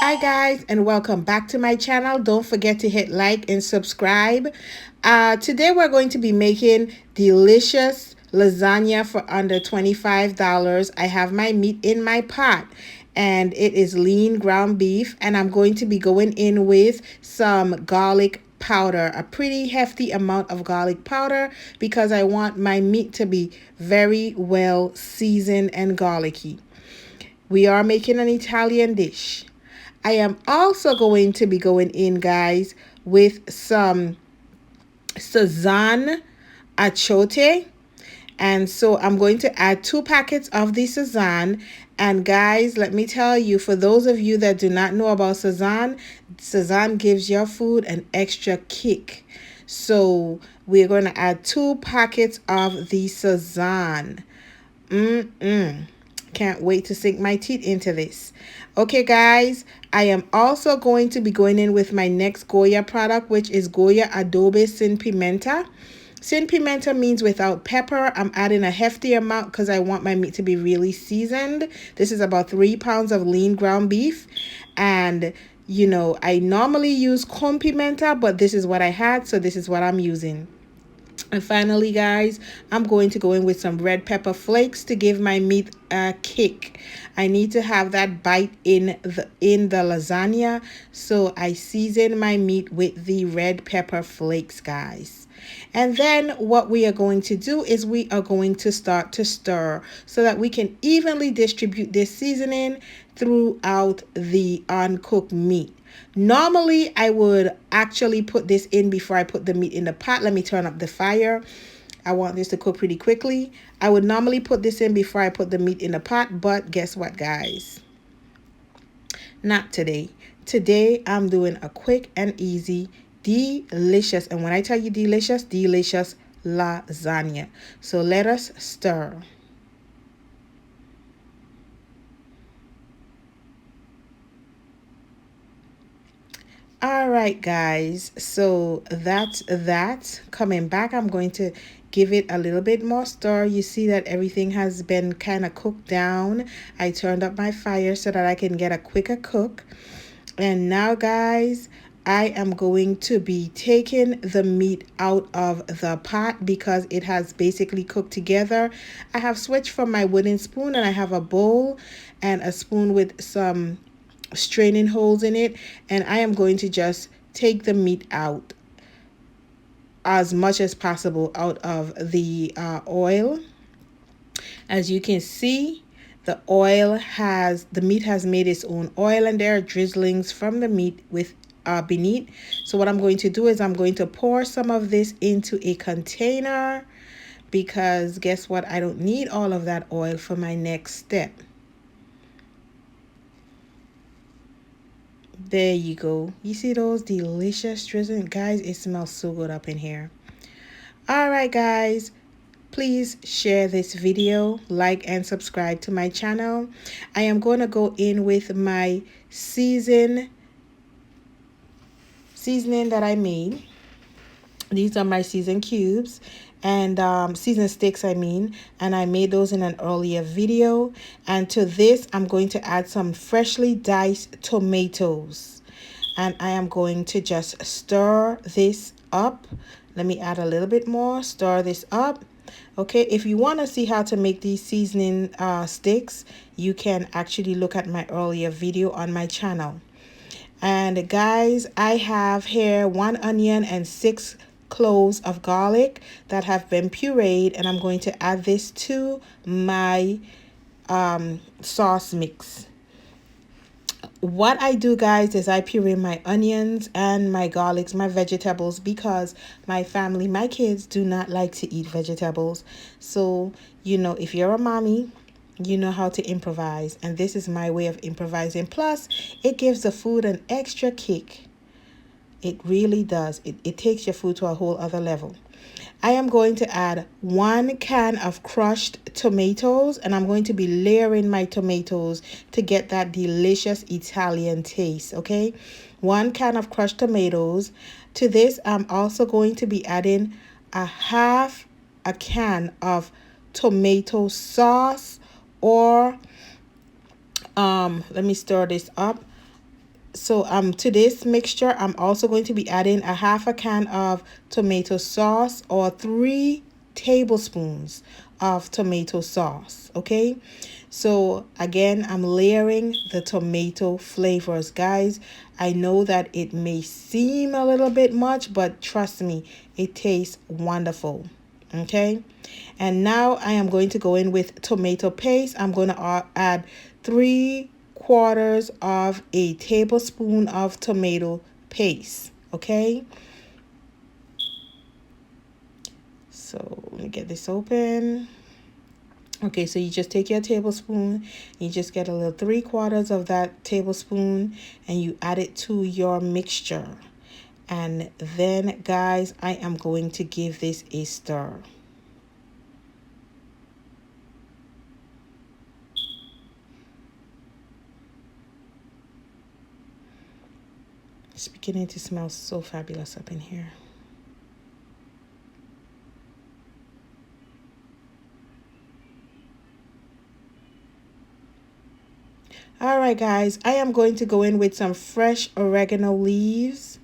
Hi guys, and welcome back to my channel. Don't forget to hit like and subscribe. Today we're going to be making delicious lasagna for under $25. I have my meat in my pot and it is lean ground beef, and I'm going to be going in with some garlic powder, a pretty hefty amount of garlic powder, because I want my meat to be very well seasoned and garlicky. We are making an Italian dish. I am also going to be going in, guys, with some Sazan achote. And so I'm going to add 2 packets of the Sazan. And guys, let me tell you, for those of you that do not know about Sazan, Sazan gives your food an extra kick. So we're going to add 2 packets of the Sazan. Can't wait to sink my teeth into this. Okay, guys, I am also going to be going in with my next Goya product, which is Goya Adobe Sin Pimenta. Sin Pimenta means without pepper. I'm adding a hefty amount because I want my meat to be really seasoned. This is about 3 pounds of lean ground beef. And, you know, I normally use con pimenta, but this is what I had, so this is what I'm using. And finally, guys, I'm going to go in with some red pepper flakes to give my meat a kick. I need to have that bite in the lasagna, so I season my meat with the red pepper flakes, guys. And then what we are going to do is we are going to start to stir so that we can evenly distribute this seasoning throughout the uncooked meat. Normally, I would actually put this in before I put the meat in the pot. Let me turn up the fire. I want this to cook pretty quickly. I would normally put this in before I put the meat in the pot, but guess what, guys? Not today. Today, I'm doing a quick and easy, delicious, and when I tell you delicious, delicious lasagna. So let us stir. All right, guys, so that's that. Coming back, I'm going to give it a little bit more stir. You see that everything has been kind of cooked down. I turned up my fire so that I can get a quicker cook. And now, guys, I am going to be taking the meat out of the pot because it has basically cooked together. I have switched from my wooden spoon, and I have a bowl and a spoon with some straining holes in it, and I am going to just take the meat out as much as possible out of the oil. As you can see, the meat has made its own oil, and there are drizzlings from the meat with beneath. So what I'm going to do is I'm going to pour some of this into a container, because guess what, I don't need all of that oil for my next step. There you go. You see those delicious drizzling? Guys, it smells so good up in here. All right, guys. Please share this video, like, and subscribe to my channel. I am going to go in with my seasoning that I made. These are my seasoned cubes and seasoned sticks, and I made those in an earlier video. And to this, I'm going to add some freshly diced tomatoes, and I am going to just stir this up. Let me add a little bit more. Stir this up. Okay, if you want to see how to make these seasoning sticks, you can actually look at my earlier video on my channel. And guys, I have here 1 onion and 6 cloves of garlic that have been pureed, and I'm going to add this to my sauce mix. What I do, guys, is I puree my onions and my garlics, my vegetables, because my family, my kids do not like to eat vegetables. So, you know, if you're a mommy, you know how to improvise, and this is my way of improvising. Plus, it gives the food an extra kick. It really does. It takes your food to a whole other level. I am going to add 1 can of crushed tomatoes, and I'm going to be layering my tomatoes to get that delicious Italian taste, okay? 1 can of crushed tomatoes. To this, I'm also going to be adding a half a can of tomato sauce, or let me stir this up. So to this mixture, I'm also going to be adding a half a can of tomato sauce, or 3 tablespoons of tomato sauce. Okay, so again, I'm layering the tomato flavors, guys. I know that it may seem a little bit much, but trust me, it tastes wonderful. Okay, and now I am going to go in with tomato paste. I'm going to add 3/4 of a tablespoon of tomato paste. Okay, so let me get this open. Okay, so you just take your tablespoon, you just get a little 3/4 of that tablespoon, and you add it to your mixture. And then, guys, I am going to give this a stir. It's beginning to smell so fabulous up in here. All right, guys, I am going to go in with some fresh oregano leaves.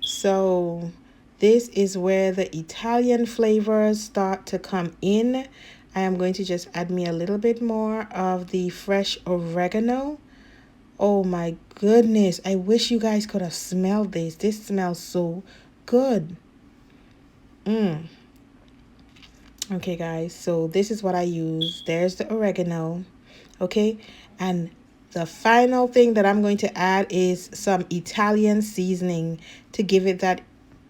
So this is where the Italian flavors start to come in. I am going to just add me a little bit more of the fresh oregano. Oh my goodness, I wish you guys could have smelled this. This smells so good. Okay, guys, so this is what I use. There's the oregano. Okay, and the final thing that I'm going to add is some Italian seasoning to give it that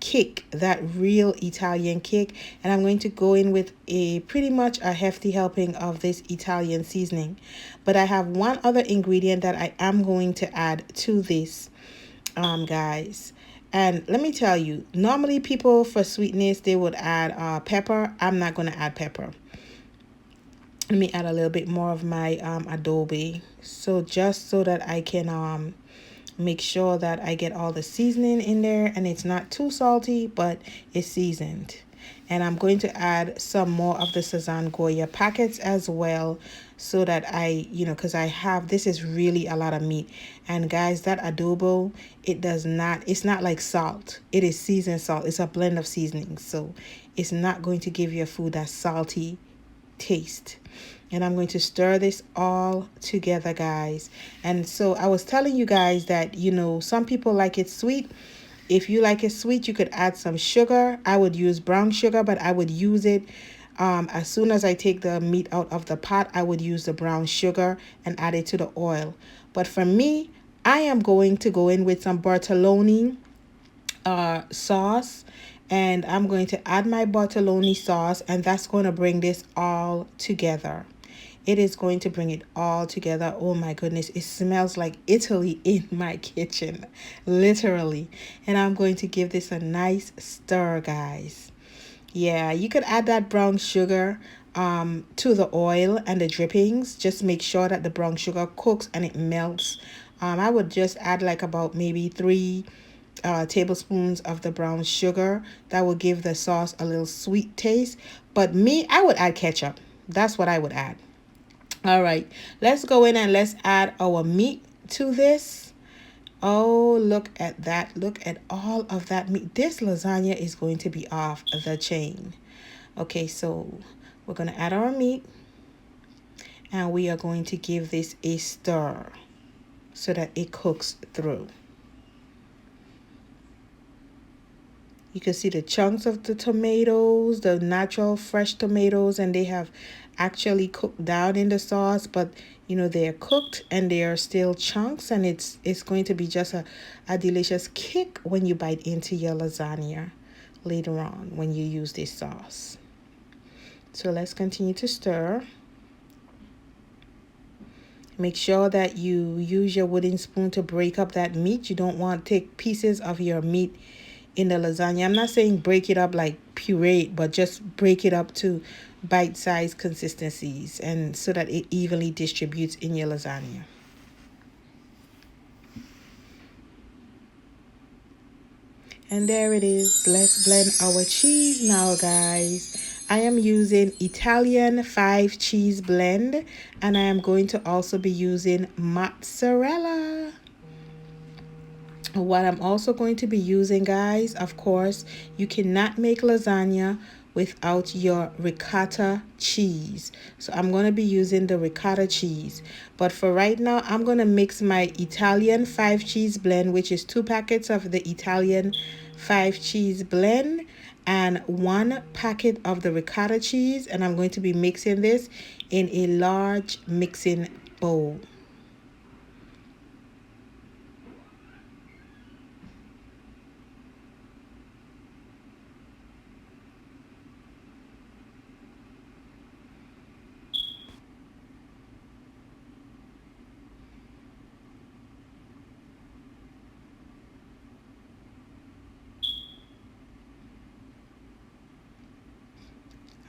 kick, that real Italian kick. And I'm going to go in with a pretty much a hefty helping of this Italian seasoning. But I have one other ingredient that I am going to add to this, guys. And let me tell you, normally people for sweetness, they would add pepper. I'm not going to add pepper. Let me add a little bit more of my adobe, so just so that I can make sure that I get all the seasoning in there and it's not too salty, but it's seasoned. And I'm going to add some more of the Sazan Goya packets as well, so that because I have, this is really a lot of meat. And guys, that adobo, it's not like salt. It is seasoned salt. It's a blend of seasonings, so it's not going to give your food that salty taste. And I'm going to stir this all together, guys. And so I was telling you guys that, some people like it sweet. If you like it sweet, you could add some sugar. I would use brown sugar, but I would use it as soon as I take the meat out of the pot. I would use the brown sugar and add it to the oil. But for me, I am going to go in with some Bartolone sauce, and I'm going to add my Bartolone sauce, and that's going to bring this all together. It is going to bring it all together. Oh my goodness, it smells like Italy in my kitchen, literally. And I'm going to give this a nice stir, guys. Yeah, you could add that brown sugar to the oil and the drippings. Just make sure that the brown sugar cooks and it melts. I would just add like about maybe 3 tablespoons of the brown sugar. That will give the sauce a little sweet taste. But me, I would add ketchup. That's what I would add. All right, let's go in and let's add our meat to this. Oh, look at that. Look at all of that meat. This lasagna is going to be off the chain. Okay, so we're going to add our meat, and we are going to give this a stir so that it cooks through. You can see the chunks of the tomatoes, the natural fresh tomatoes, and they have actually cooked down in the sauce, but they're cooked and they are still chunks, and it's going to be just a delicious kick when you bite into your lasagna later on when you use this sauce. So let's continue to stir. Make sure that you use your wooden spoon to break up that meat. You don't want to take pieces of your meat in the lasagna. I'm not saying break it up like puree, but just break it up to bite-sized consistencies, and so that it evenly distributes in your lasagna. And there it is. Let's blend our cheese now, guys. I am using Italian 5 cheese blend, and I am going to also be using mozzarella. What I'm also going to be using, guys, of course, you cannot make lasagna without your ricotta cheese. So I'm going to be using the ricotta cheese. But for right now, I'm going to mix my Italian 5 cheese blend, which is 2 packets of the Italian 5 cheese blend and 1 packet of the ricotta cheese. And I'm going to be mixing this in a large mixing bowl.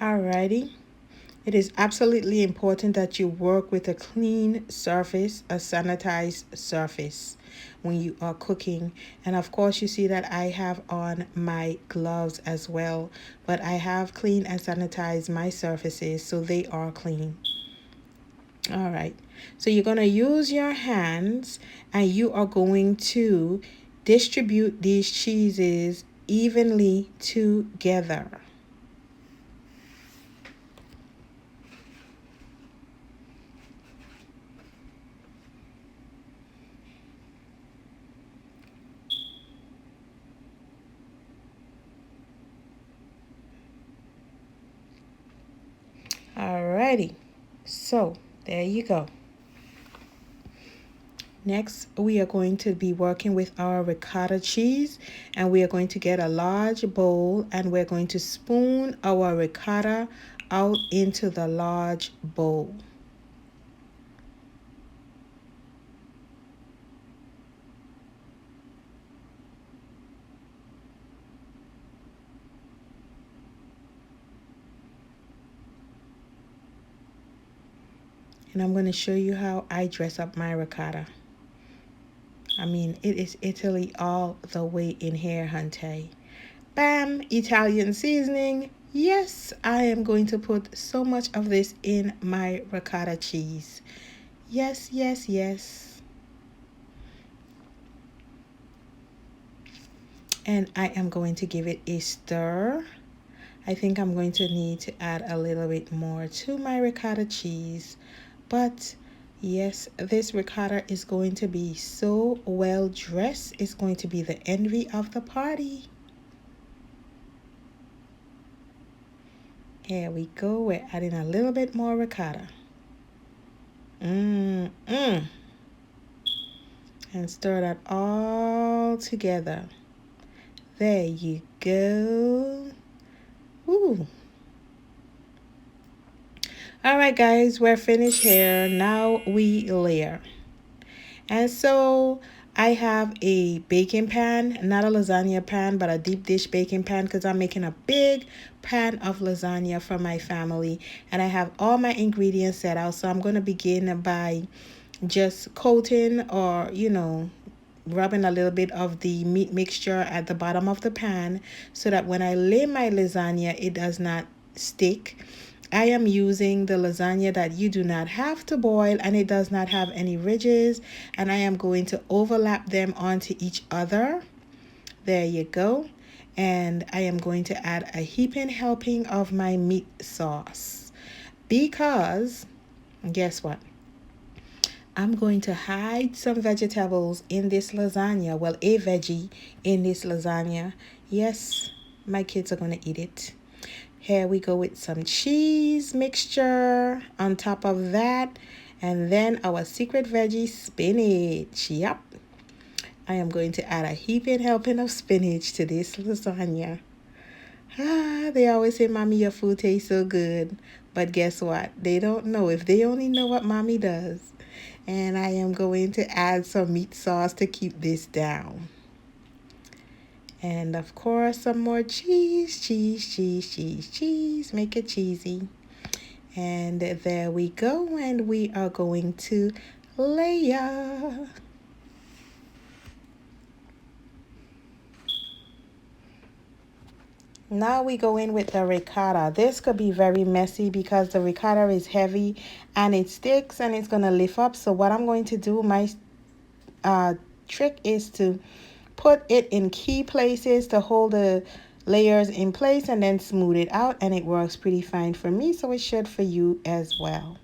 Alrighty. It is absolutely important that you work with a clean surface, a sanitized surface when you are cooking. And of course, you see that I have on my gloves as well, but I have cleaned and sanitized my surfaces so they are clean. All right, so you're going to use your hands and you are going to distribute these cheeses evenly together. Alrighty, so there you go. Next, we are going to be working with our ricotta cheese, and we are going to get a large bowl and we're going to spoon our ricotta out into the large bowl. And I'm going to show you how I dress up my ricotta. I mean, it is Italy all the way in here, hunty. Bam, Italian seasoning. Yes, I am going to put so much of this in my ricotta cheese. Yes, yes, yes. And I am going to give it a stir. I think I'm going to need to add a little bit more to my ricotta cheese. But yes, this ricotta is going to be so well dressed. It's going to be the envy of the party. Here we go. We're adding a little bit more ricotta. And stir that all together. There you go. Ooh. All right, guys, we're finished here. Now we layer. And so I have a baking pan, not a lasagna pan, but a deep dish baking pan because I'm making a big pan of lasagna for my family. And I have all my ingredients set out. So I'm going to begin by just coating or, rubbing a little bit of the meat mixture at the bottom of the pan so that when I lay my lasagna, it does not stick. I am using the lasagna that you do not have to boil and it does not have any ridges, and I am going to overlap them onto each other. There you go. And I am going to add a heaping helping of my meat sauce because guess what? I'm going to hide some vegetables in this lasagna. Well, a veggie in this lasagna. Yes, my kids are going to eat it. Here we go with some cheese mixture on top of that. And then our secret veggie, spinach. Yep. I am going to add a heaping helping of spinach to this lasagna. They always say, Mommy, your food tastes so good. But guess what? They don't know. If they only know what Mommy does. And I am going to add some meat sauce to keep this down. And of course, some more cheese, cheese, cheese, cheese, cheese. Make it cheesy. And there we go. And we are going to layer. Now we go in with the ricotta. This could be very messy because the ricotta is heavy and it sticks and it's going to lift up. So what I'm going to do, my trick is to put it in key places to hold the layers in place and then smooth it out, and it works pretty fine for me, so it should for you as well.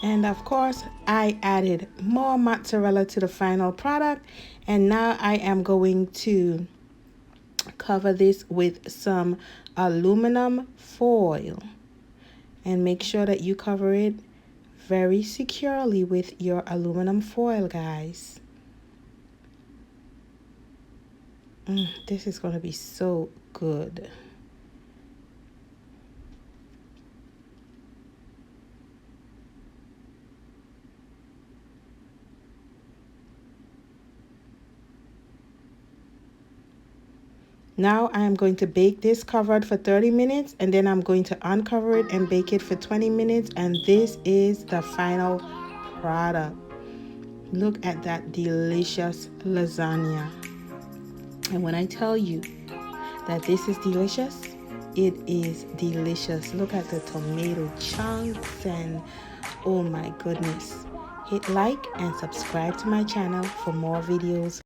And of course, I added more mozzarella to the final product, and now I am going to cover this with some aluminum foil, and make sure that you cover it very securely with your aluminum foil, guys. This is going to be so good. Now I am going to bake this covered for 30 minutes, and then I'm going to uncover it and bake it for 20 minutes, and this is the final product. Look at that delicious lasagna. And when I tell you that this is delicious, it is delicious. Look at the tomato chunks, and oh my goodness. Hit like and subscribe to my channel for more videos.